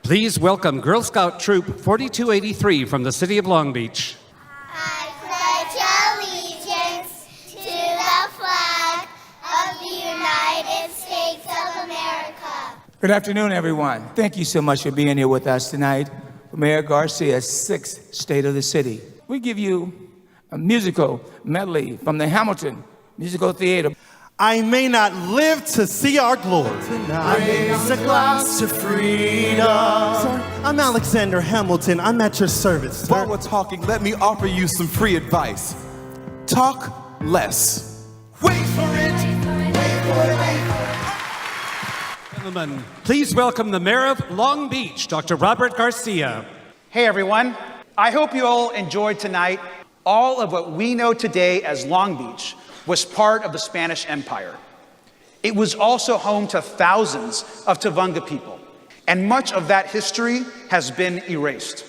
Please welcome Girl Scout Troop 4283 from the city of Long Beach. I pledge allegiance to the flag of the United States of America. Good afternoon, everyone. Thank you so much for being here with us tonight for Mayor Garcia's 6th State of the City. We give you a musical medley from the Hamilton Musical Theater. I may not live to see our glory. Raise a glass to freedom. Sir, I'm Alexander Hamilton. I'm at your service, sir. While we're talking, let me offer you some free advice. Talk less. Wait for it. Wait for it. Gentlemen, please welcome the Mayor of Long Beach, Dr. Robert Garcia. Hey everyone, I hope you all enjoyed tonight. All of what we know today as Long Beach was part of the Spanish Empire. It was also home to thousands of Tavunga people, and much of that history has been erased.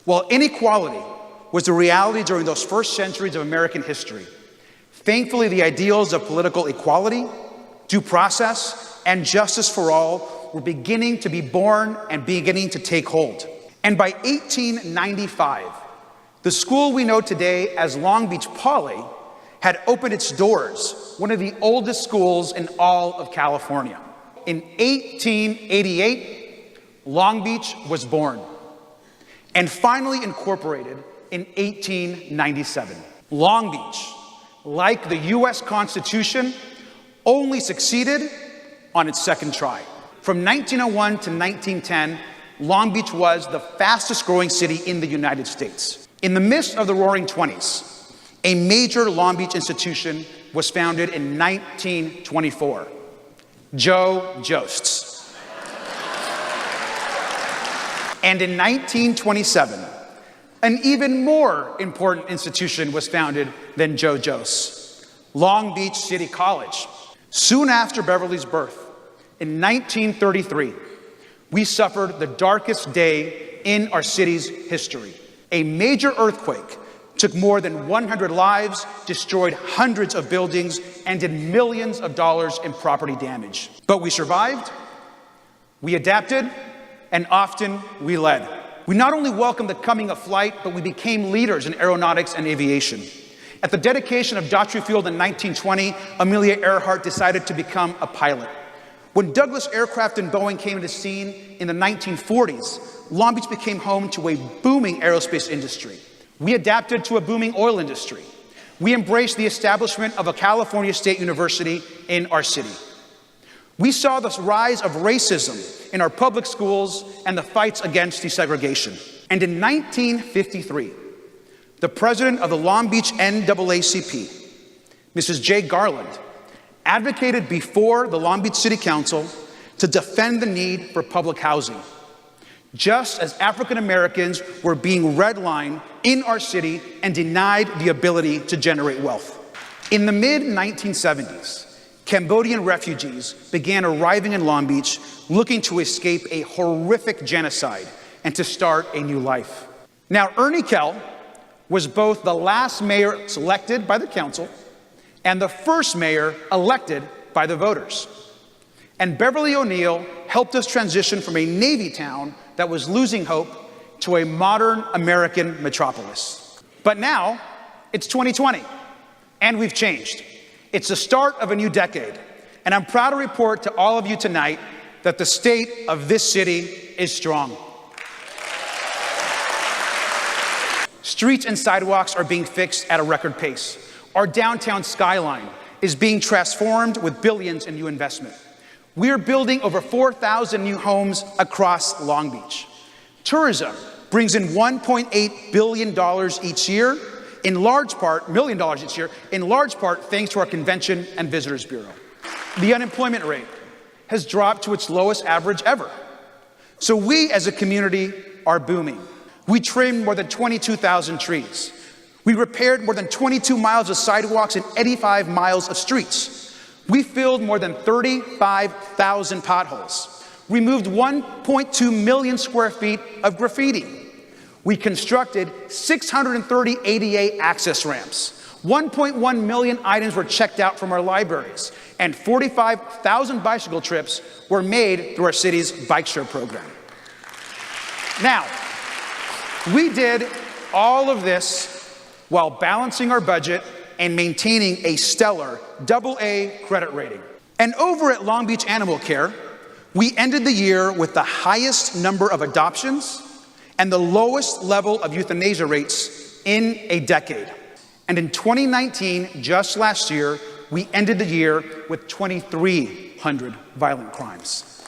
While inequality was the reality during those first centuries of American history, thankfully the ideals of political equality, due process, and justice for all were beginning to be born and beginning to take hold. And by 1895, the school we know today as Long Beach Poly had opened its doors, one of the oldest schools in all of California. In 1888, Long Beach was born and finally incorporated in 1897. Long Beach, like the US Constitution, only succeeded on its second try. From 1901 to 1910, Long Beach was the fastest growing city in the United States. In the midst of the Roaring 20s, a major Long Beach institution was founded in 1924, Joe Jost's. And in 1927, an even more important institution was founded than Joe Jost's, Long Beach City College. Soon after Beverly's birth, in 1933, we suffered the darkest day in our city's history. A major earthquake took more than 100 lives, destroyed hundreds of buildings, and did millions of dollars in property damage. But we survived, we adapted, and often we led. We not only welcomed the coming of flight, but we became leaders in aeronautics and aviation. At the dedication of Daughtry Field in 1920, Amelia Earhart decided to become a pilot. When Douglas Aircraft and Boeing came into the scene in the 1940s, Long Beach became home to a booming aerospace industry. We adapted to a booming oil industry. We embraced the establishment of a California State University in our city. We saw the rise of racism in our public schools and the fights against desegregation. And in 1953, the president of the Long Beach NAACP, Mrs. J. Garland, advocated before the Long Beach City Council to defend the need for public housing, just as African Americans were being redlined in our city and denied the ability to generate wealth. In the mid-1970s, Cambodian refugees began arriving in Long Beach looking to escape a horrific genocide and to start a new life. Now, Ernie Kell was both the last mayor selected by the council and the first mayor elected by the voters. And Beverly O'Neill helped us transition from a Navy town that was losing hope to a modern American metropolis. But now, it's 2020, and we've changed. It's the start of a new decade, and I'm proud to report to all of you tonight that the state of this city is strong. Streets and sidewalks are being fixed at a record pace. Our downtown skyline is being transformed with billions in new investment. We're building over 4,000 new homes across Long Beach. Tourism brings in $1.8 billion each year, in large part, $1 million each year, in large part thanks to our Convention and Visitors Bureau. The unemployment rate has dropped to its lowest average ever. So we as a community are booming. We trimmed more than 22,000 trees. We repaired more than 22 miles of sidewalks and 85 miles of streets. We filled more than 35,000 potholes. We moved 1.2 million square feet of graffiti. We constructed 630 ADA access ramps. 1.1 million items were checked out from our libraries, and 45,000 bicycle trips were made through our city's bike share program. Now, we did all of this while balancing our budget and maintaining a stellar AA credit rating. And over at Long Beach Animal Care, we ended the year with the highest number of adoptions and the lowest level of euthanasia rates in a decade. And in 2019, just last year, we ended the year with 2,300 violent crimes.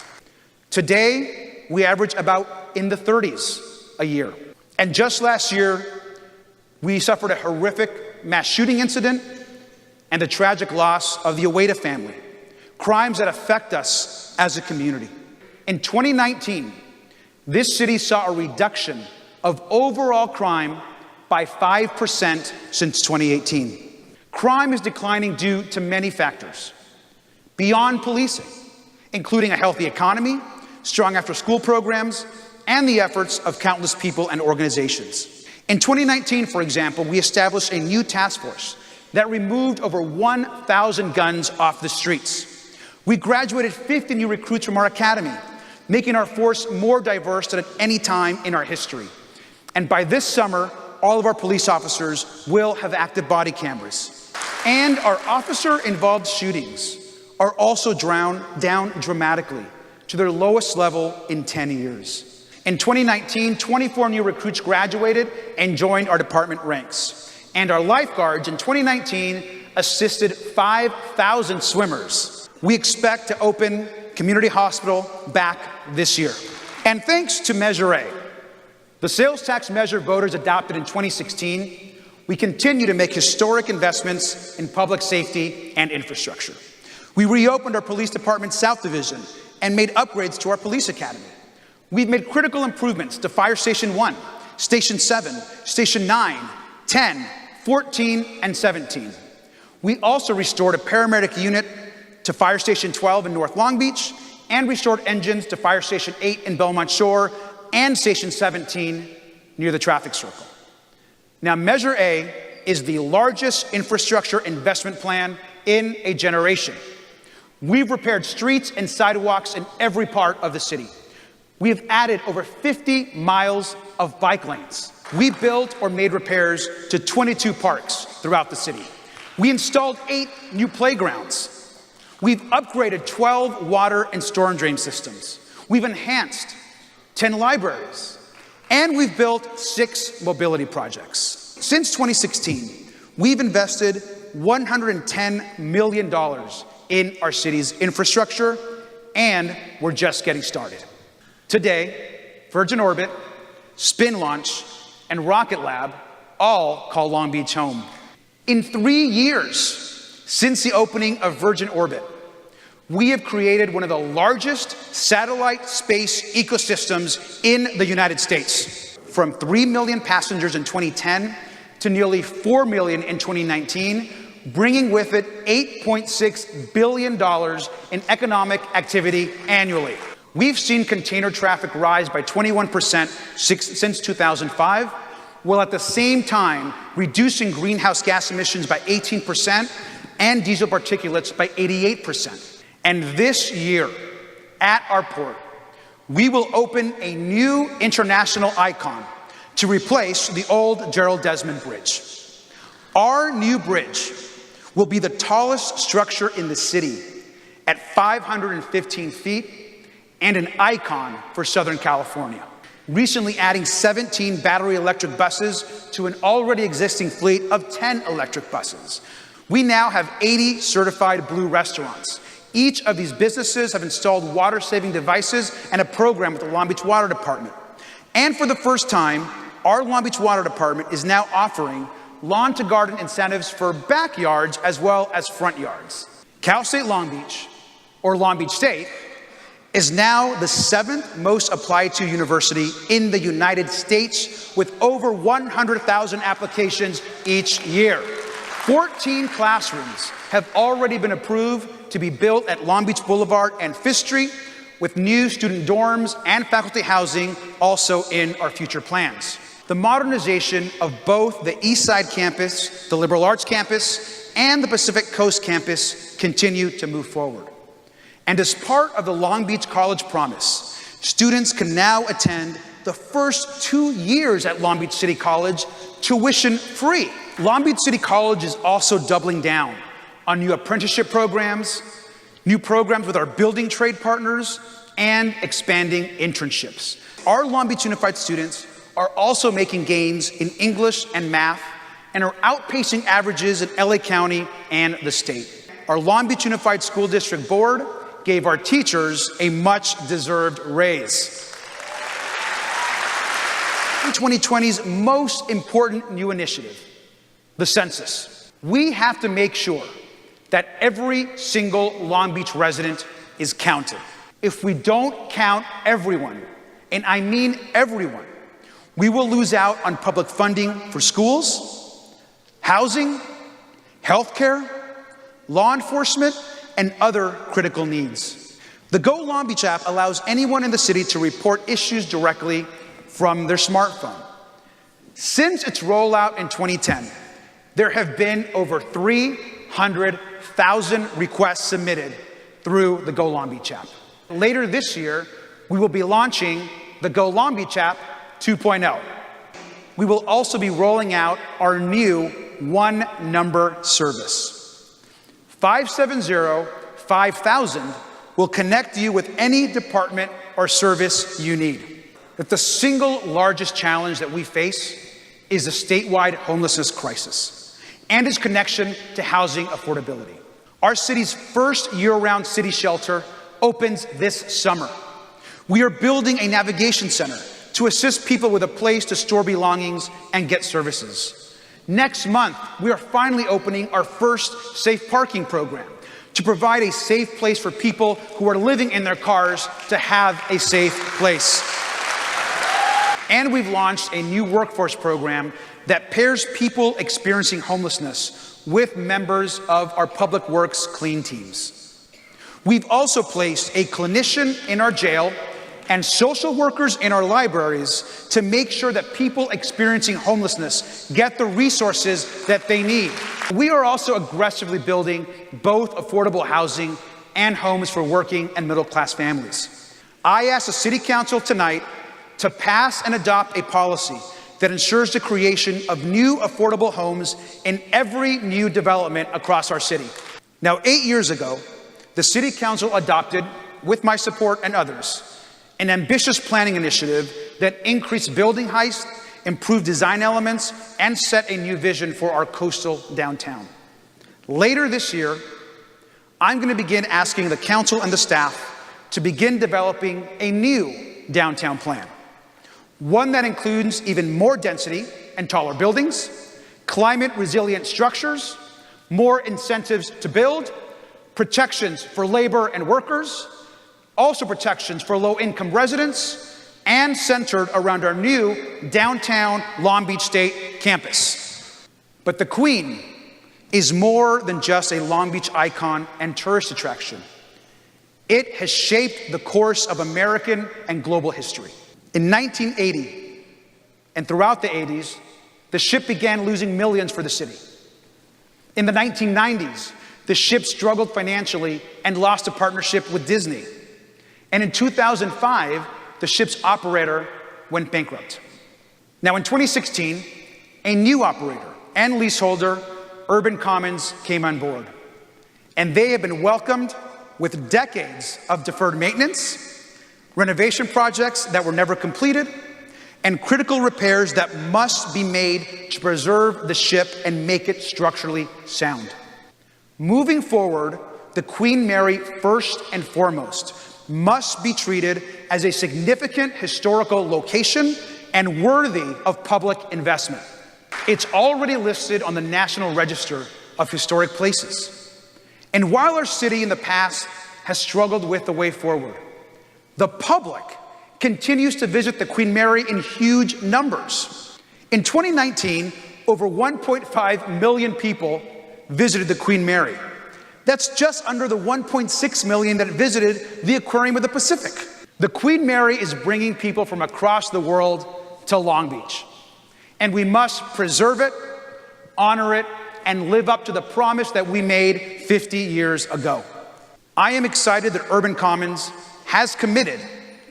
Today, we average about in the 30s a year. And just last year, we suffered a horrific mass shooting incident and the tragic loss of the Ueda family, crimes that affect us as a community. In 2019, this city saw a reduction of overall crime by 5% since 2018. Crime is declining due to many factors beyond policing, including a healthy economy, strong after-school programs, and the efforts of countless people and organizations. In 2019, for example, we established a new task force that removed over 1,000 guns off the streets. We graduated 50 new recruits from our academy, making our force more diverse than at any time in our history. And by this summer, all of our police officers will have active body cameras. And our officer-involved shootings are also down dramatically to their lowest level in 10 years. In 2019, 24 new recruits graduated and joined our department ranks. And our lifeguards in 2019 assisted 5,000 swimmers. We expect to open Community Hospital back this year. And thanks to Measure A, the sales tax measure voters adopted in 2016, we continue to make historic investments in public safety and infrastructure. We reopened our Police Department South Division and made upgrades to our police academy. We've made critical improvements to Fire Station 1, Station 7, Station 9, 10, 14, and 17. We also restored a paramedic unit to Fire Station 12 in North Long Beach and restored engines to Fire Station 8 in Belmont Shore and Station 17 near the traffic circle. Now, Measure A is the largest infrastructure investment plan in a generation. We've repaired streets and sidewalks in every part of the city. We have added over 50 miles of bike lanes. We built or made repairs to 22 parks throughout the city. We installed 8 new playgrounds. We've upgraded 12 water and storm drain systems. We've enhanced 10 libraries. And we've built 6 mobility projects. Since 2016, we've invested $110 million in our city's infrastructure, and we're just getting started. Today, Virgin Orbit, Spin Launch, and Rocket Lab all call Long Beach home. In 3 years since the opening of Virgin Orbit, we have created one of the largest satellite space ecosystems in the United States. From 3 million passengers in 2010 to nearly 4 million in 2019, bringing with it $8.6 billion in economic activity annually. We've seen container traffic rise by 21% since 2005, while at the same time reducing greenhouse gas emissions by 18% and diesel particulates by 88%. And this year, at our port, we will open a new international icon to replace the old Gerald Desmond Bridge. Our new bridge will be the tallest structure in the city at 515 feet and an icon for Southern California. Recently adding 17 battery electric buses to an already existing fleet of 10 electric buses. We now have 80 certified blue restaurants. Each of these businesses have installed water-saving devices and a program with the Long Beach Water Department. And for the first time, our Long Beach Water Department is now offering lawn-to-garden incentives for backyards as well as front yards. Cal State Long Beach, or Long Beach State, is now the 7th most applied to university in the United States with over 100,000 applications each year. 14 classrooms have already been approved to be built at Long Beach Boulevard and 5th Street, with new student dorms and faculty housing also in our future plans. The modernization of both the East Side campus, the Liberal Arts campus, and the Pacific Coast campus continue to move forward. And as part of the Long Beach College Promise, students can now attend the first 2 years at Long Beach City College tuition free. Long Beach City College is also doubling down on new apprenticeship programs, new programs with our building trade partners, and expanding internships. Our Long Beach Unified students are also making gains in English and math and are outpacing averages in LA County and the state. Our Long Beach Unified School District Board gave our teachers a much-deserved raise. 2020's most important new initiative, the census. We have to make sure that every single Long Beach resident is counted. If we don't count everyone, and I mean everyone, we will lose out on public funding for schools, housing, healthcare, law enforcement, and other critical needs. The Go Long Beach app allows anyone in the city to report issues directly from their smartphone. Since its rollout in 2010, there have been over 300,000 requests submitted through the Go Long Beach app. Later this year, we will be launching the Go Long Beach app 2.0. We will also be rolling out our new one-number service. 570-5000 will connect you with any department or service you need. That the single largest challenge that we face is the statewide homelessness crisis and its connection to housing affordability. Our city's first year-round city shelter opens this summer. We are building a navigation center to assist people with a place to store belongings and get services. Next month, we are finally opening our first safe parking program to provide a safe place for people who are living in their cars to have a safe place. And we've launched a new workforce program that pairs people experiencing homelessness with members of our public works clean teams. We've also placed a clinician in our jail and social workers in our libraries to make sure that people experiencing homelessness get the resources that they need. We are also aggressively building both affordable housing and homes for working and middle-class families. I asked the City Council tonight to pass and adopt a policy that ensures the creation of new affordable homes in every new development across our city. Now, 8 years ago, the City Council adopted, with my support and others, an ambitious planning initiative that increased building heights, improved design elements, and set a new vision for our coastal downtown. Later this year, I'm going to begin asking the council and the staff to begin developing a new downtown plan. One that includes even more density and taller buildings, climate-resilient structures, more incentives to build, protections for labor and workers, also protections for low-income residents, and centered around our new downtown Long Beach State campus. But the Queen is more than just a Long Beach icon and tourist attraction. It has shaped the course of American and global history. In 1980, and throughout the 80s, the ship began losing millions for the city. In the 1990s, the ship struggled financially and lost a partnership with Disney. And in 2005, the ship's operator went bankrupt. Now in 2016, a new operator and leaseholder, Urban Commons, came on board. And they have been welcomed with decades of deferred maintenance, renovation projects that were never completed, and critical repairs that must be made to preserve the ship and make it structurally sound. Moving forward, the Queen Mary, first and foremost, must be treated as a significant historical location and worthy of public investment. It's already listed on the National Register of Historic Places. And while our city in the past has struggled with the way forward, the public continues to visit the Queen Mary in huge numbers. In 2019, over 1.5 million people visited the Queen Mary. That's just under the 1.6 million that visited the Aquarium of the Pacific. The Queen Mary is bringing people from across the world to Long Beach. And we must preserve it, honor it, and live up to the promise that we made 50 years ago. I am excited that Urban Commons has committed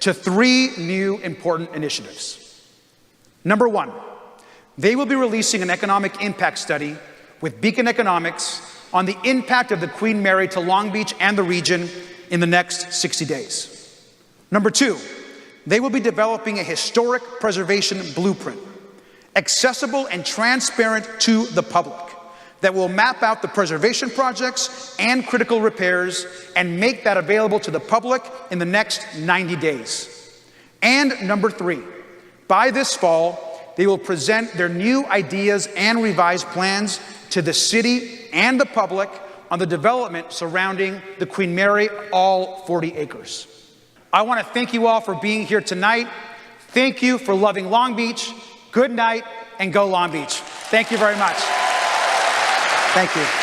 to 3 new important initiatives. Number 1, they will be releasing an economic impact study with Beacon Economics on the impact of the Queen Mary to Long Beach and the region in the next 60 days. Number 2, they will be developing a historic preservation blueprint, accessible and transparent to the public, that will map out the preservation projects and critical repairs and make that available to the public in the next 90 days. And number 3, by this fall, they will present their new ideas and revised plans to the city and the public on the development surrounding the Queen Mary, all 40 acres. I want to thank you all for being here tonight. Thank you for loving Long Beach. Good night and go Long Beach. Thank you very much. Thank you.